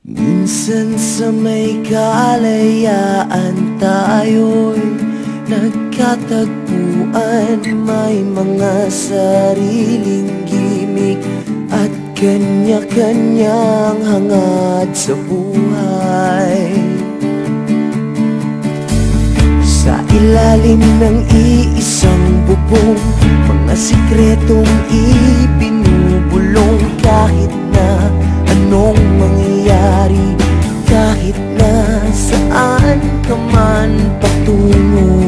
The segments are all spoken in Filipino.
Minsan sa may kalayaan tayo'y nagkatagpuan. May mga sariling gimik at kanya-kanyang hangad sa buhay. Sa ilalim ng iisang bubong, mga sikretong ibinubulong. Kahit na anong mangyayari, kahit na saan ka man patungo,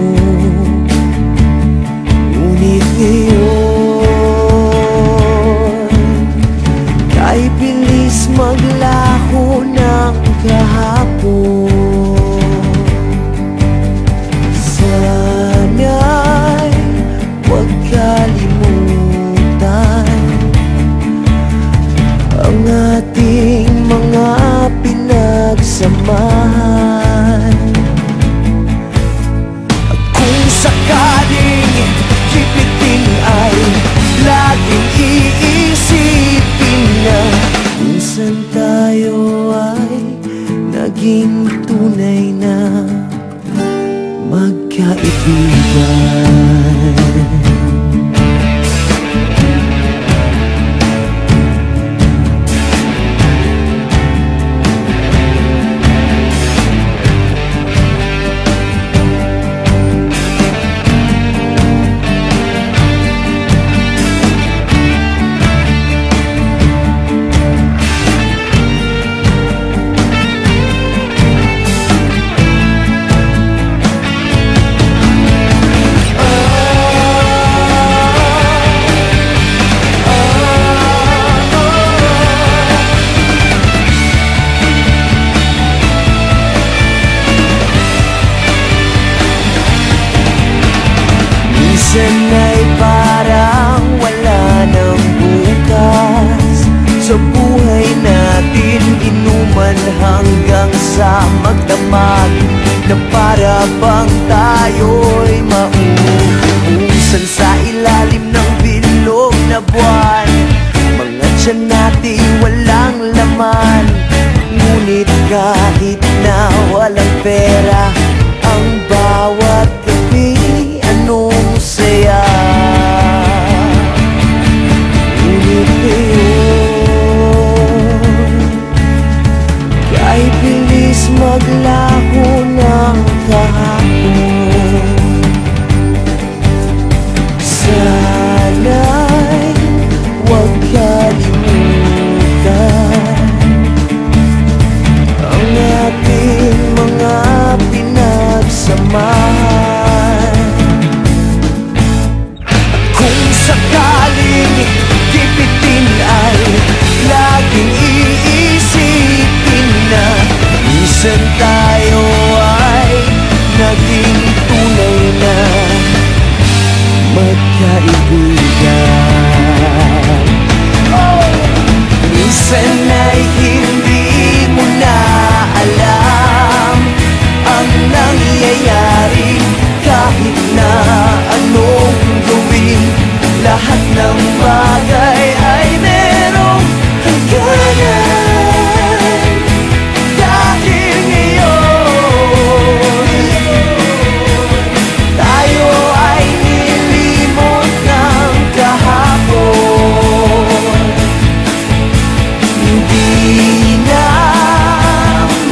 ngunit ngayon kay bilis maglaho ng kahapon. Sana'y huwag kalimutan ang ating mga pinagsamahan. At kung sakaling kipitin ay laging iisipin na minsan tayo ay naging tunay na magkaibigan. Minsan ay parang wala ng bukas sa buhay natin, inuman hanggang sa magdamag, na para bang tayo'y mauubusan sa ilalim ng bilog na buwan. Mga tiyan natin walang laman, ngunit kahit na walang pera, ang bawat gabi anong saya. Ngunit ngayon kay bilis maglaho ng kahapon. Sana'y huwag kalimutan ang ating mga pinagsamahan. Kung sakaling kipitin ay laging iisipin na minsan tayo ay naging tunay na magkaibigan. Minsan ay hindi mo na alam ang nangyayari, kahit na anong gawin, lahat ng bagay ay merong hangganan. Dahil ngayon tayo ay nilimot ng kahapon. Hindi na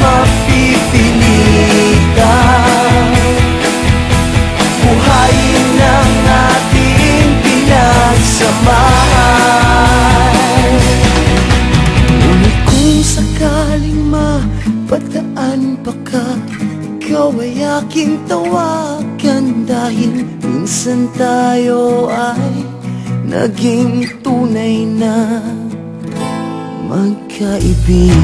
mapipilitan buhayin ng ating pinagsamahan. Ngunit kung sakaling mapadaan pa ka, ikaw ay aking tawagan. Dahil minsan tayo ay naging tunay na magkaibigan.